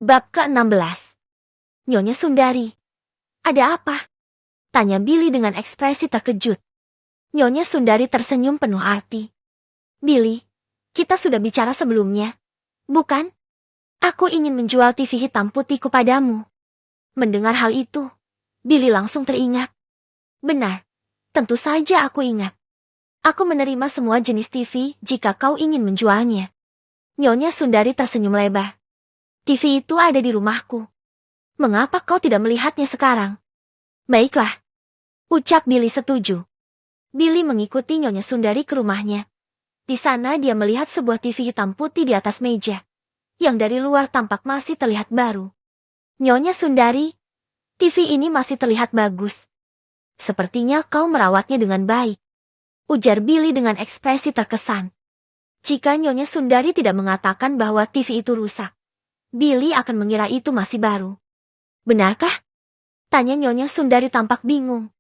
Bab ke-16. Nyonya Sundari. Ada apa? Tanya Billy dengan ekspresi terkejut. Nyonya Sundari tersenyum penuh arti. Billy, kita sudah bicara sebelumnya, bukan? Aku ingin menjual TV hitam putih kepadamu. Mendengar hal itu, Billy langsung teringat. Benar, tentu saja aku ingat. Aku menerima semua jenis TV jika kau ingin menjualnya. Nyonya Sundari tersenyum lebar. TV itu ada di rumahku. Mengapa kau tidak melihatnya sekarang? Baiklah, ucap Billy setuju. Billy mengikuti Nyonya Sundari ke rumahnya. Di sana dia melihat sebuah TV hitam putih di atas meja, yang dari luar tampak masih terlihat baru. Nyonya Sundari, TV ini masih terlihat bagus. Sepertinya kau merawatnya dengan baik, ujar Billy dengan ekspresi terkesan. Jika Nyonya Sundari tidak mengatakan bahwa TV itu rusak, Billy akan mengira itu masih baru. Benarkah? Tanya Nyonya Sundari tampak bingung.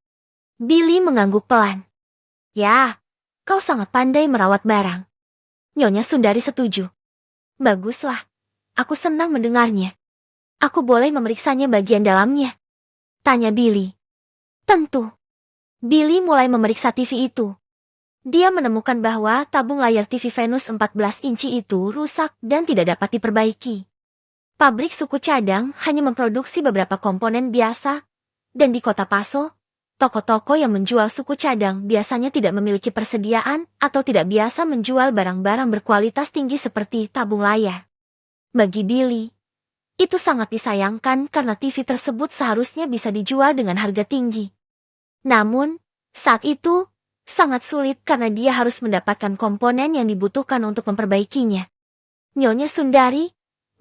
Billy mengangguk pelan. Ya, kau sangat pandai merawat barang. Nyonya Sundari setuju. Baguslah, aku senang mendengarnya. Aku boleh memeriksanya bagian dalamnya? Tanya Billy. Tentu. Billy mulai memeriksa TV itu. Dia menemukan bahwa tabung layar TV Venus 14 inci itu rusak dan tidak dapat diperbaiki. Pabrik suku cadang hanya memproduksi beberapa komponen biasa, dan di kota Paso, toko-toko yang menjual suku cadang biasanya tidak memiliki persediaan atau tidak biasa menjual barang-barang berkualitas tinggi seperti tabung layar. Bagi Billy, itu sangat disayangkan karena TV tersebut seharusnya bisa dijual dengan harga tinggi. Namun, saat itu, sangat sulit karena dia harus mendapatkan komponen yang dibutuhkan untuk memperbaikinya. Nyonya Sundari,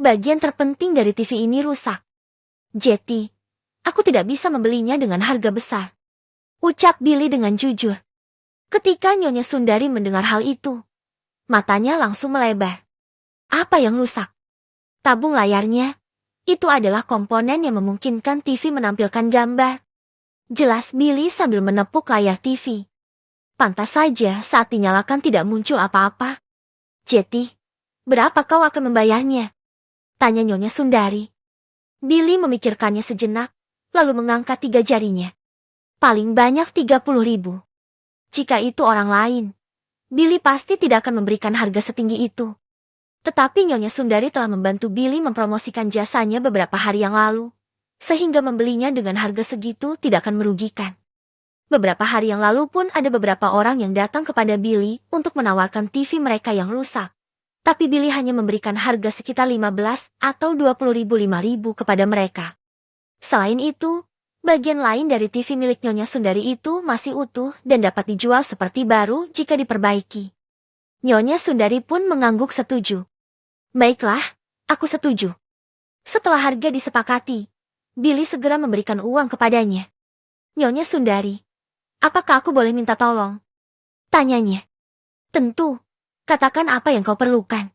bagian terpenting dari TV ini rusak. Jetty, aku tidak bisa membelinya dengan harga besar, ucap Billy dengan jujur. Ketika Nyonya Sundari mendengar hal itu, matanya langsung melebar. Apa yang rusak? Tabung layarnya. Itu adalah komponen yang memungkinkan TV menampilkan gambar. Jelas Billy sambil menepuk layar TV. Pantas saja saat dinyalakan tidak muncul apa-apa. Jetty, berapa kau akan membayarnya? Tanya Nyonya Sundari. Billy memikirkannya sejenak, lalu mengangkat 3 jarinya. Paling banyak 30.000. Jika itu orang lain, Billy pasti tidak akan memberikan harga setinggi itu. Tetapi Nyonya Sundari telah membantu Billy mempromosikan jasanya beberapa hari yang lalu, sehingga membelinya dengan harga segitu tidak akan merugikan. Beberapa hari yang lalu pun ada beberapa orang yang datang kepada Billy untuk menawarkan TV mereka yang rusak. Tapi Billy hanya memberikan harga sekitar 15 atau 20.000 kepada mereka. Selain itu, bagian lain dari TV milik Nyonya Sundari itu masih utuh dan dapat dijual seperti baru jika diperbaiki. Nyonya Sundari pun mengangguk setuju. Baiklah, aku setuju. Setelah harga disepakati, Billy segera memberikan uang kepadanya. Nyonya Sundari, apakah aku boleh minta tolong? Tanyanya. Tentu. Katakan apa yang kau perlukan.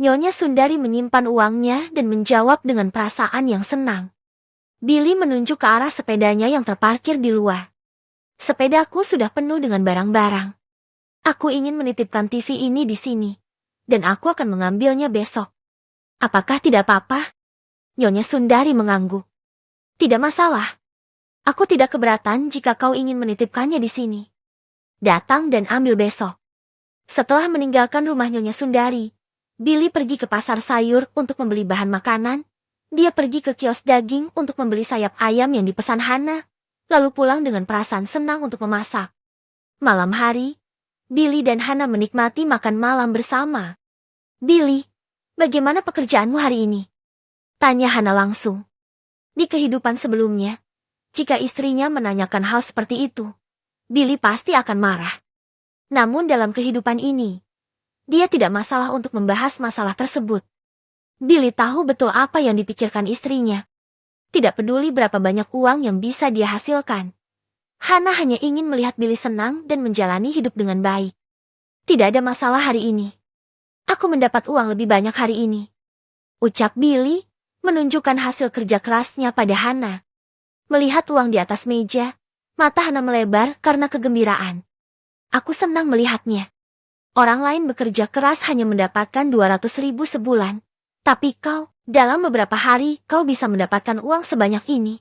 Nyonya Sundari menyimpan uangnya dan menjawab dengan perasaan yang senang. Billy menunjuk ke arah sepedanya yang terparkir di luar. Sepedaku sudah penuh dengan barang-barang. Aku ingin menitipkan TV ini di sini, dan aku akan mengambilnya besok. Apakah tidak apa-apa? Nyonya Sundari mengangguk. Tidak masalah. Aku tidak keberatan jika kau ingin menitipkannya di sini. Datang dan ambil besok. Setelah meninggalkan rumah Nyonya Sundari, Billy pergi ke pasar sayur untuk membeli bahan makanan. Dia pergi ke kios daging untuk membeli sayap ayam yang dipesan Hana, lalu pulang dengan perasaan senang untuk memasak. Malam hari, Billy dan Hana menikmati makan malam bersama. Billy, bagaimana pekerjaanmu hari ini? Tanya Hana langsung. Di kehidupan sebelumnya, jika istrinya menanyakan hal seperti itu, Billy pasti akan marah. Namun dalam kehidupan ini, dia tidak masalah untuk membahas masalah tersebut. Billy tahu betul apa yang dipikirkan istrinya. Tidak peduli berapa banyak uang yang bisa dia hasilkan. Hana hanya ingin melihat Billy senang dan menjalani hidup dengan baik. Tidak ada masalah hari ini. Aku mendapat uang lebih banyak hari ini, ucap Billy, menunjukkan hasil kerja kerasnya pada Hana. Melihat uang di atas meja, mata Hana melebar karena kegembiraan. Aku senang melihatnya. Orang lain bekerja keras hanya mendapatkan 200.000 sebulan. Tapi kau, Dalam beberapa hari kau bisa mendapatkan uang sebanyak ini.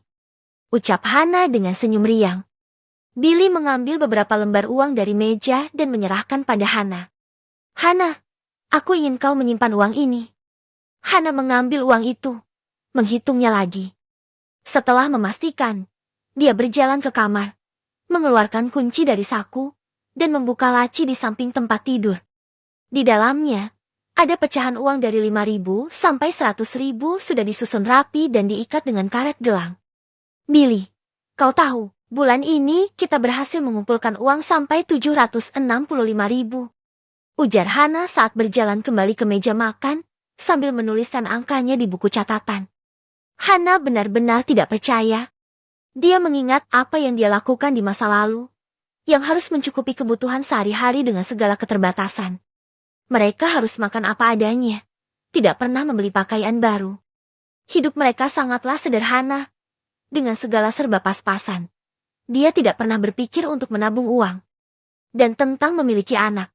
Ucap Hana dengan senyum riang. Billy mengambil beberapa lembar uang dari meja dan menyerahkan pada Hana. Hana, aku ingin kau menyimpan uang ini. Hana mengambil uang itu, menghitungnya lagi. Setelah memastikan, dia berjalan ke kamar, mengeluarkan kunci dari saku, dan membuka laci di samping tempat tidur. Di dalamnya, ada pecahan uang dari 5.000 sampai 100.000 sudah disusun rapi dan diikat dengan karet gelang. Billy, kau tahu, bulan ini kita berhasil mengumpulkan uang sampai 765.000. Ujar Hana saat berjalan kembali ke meja makan, sambil menuliskan angkanya di buku catatan. Hana benar-benar tidak percaya. Dia mengingat apa yang dia lakukan di masa lalu, yang harus mencukupi kebutuhan sehari-hari dengan segala keterbatasan. Mereka harus makan apa adanya, tidak pernah membeli pakaian baru. Hidup mereka sangatlah sederhana, dengan segala serba pas-pasan. Dia tidak pernah berpikir untuk menabung uang. Dan tentang memiliki anak.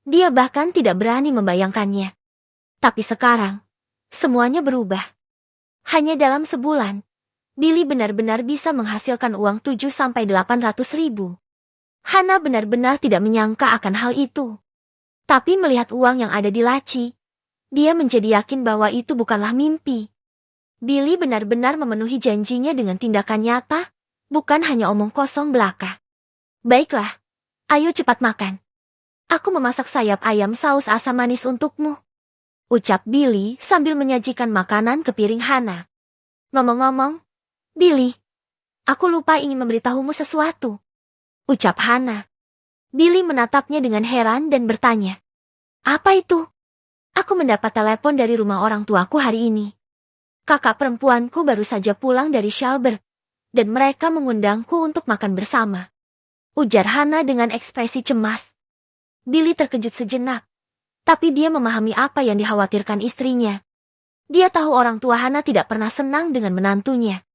Dia bahkan tidak berani membayangkannya. Tapi sekarang, semuanya berubah. Hanya dalam sebulan, Billy benar-benar bisa menghasilkan uang 7-800.000. Hana benar-benar tidak menyangka akan hal itu. Tapi melihat uang yang ada di laci, dia menjadi yakin bahwa itu bukanlah mimpi. Billy benar-benar memenuhi janjinya dengan tindakan nyata, bukan hanya omong kosong belaka. Baiklah, ayo cepat makan. Aku memasak sayap ayam saus asam manis untukmu. Ucap Billy sambil menyajikan makanan ke piring Hana. Ngomong-ngomong, Billy, aku lupa ingin memberitahumu sesuatu. Ucap Hana. Billy menatapnya dengan heran dan bertanya. Apa itu? Aku mendapat telepon dari rumah orang tuaku hari ini. Kakak perempuanku baru saja pulang dari Shelburne, dan mereka mengundangku untuk makan bersama. Ujar Hana dengan ekspresi cemas. Billy terkejut sejenak. Tapi dia memahami apa yang dikhawatirkan istrinya. Dia tahu orang tua Hana tidak pernah senang dengan menantunya.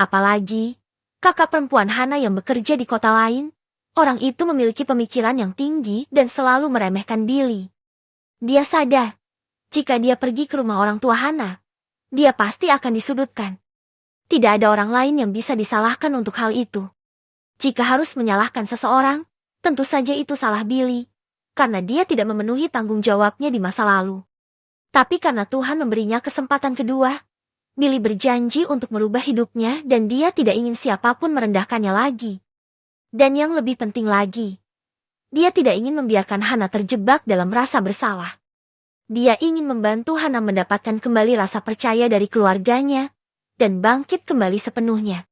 Apalagi, kakak perempuan Hana yang bekerja di kota lain, orang itu memiliki pemikiran yang tinggi dan selalu meremehkan Billy. Dia sadar, jika dia pergi ke rumah orang tua Hana, dia pasti akan disudutkan. Tidak ada orang lain yang bisa disalahkan untuk hal itu. Jika harus menyalahkan seseorang, tentu saja itu salah Billy. Karena dia tidak memenuhi tanggung jawabnya di masa lalu. Tapi karena Tuhan memberinya kesempatan kedua, Billy berjanji untuk merubah hidupnya dan dia tidak ingin siapapun merendahkannya lagi. Dan yang lebih penting lagi, dia tidak ingin membiarkan Hana terjebak dalam rasa bersalah. Dia ingin membantu Hana mendapatkan kembali rasa percaya dari keluarganya dan bangkit kembali sepenuhnya.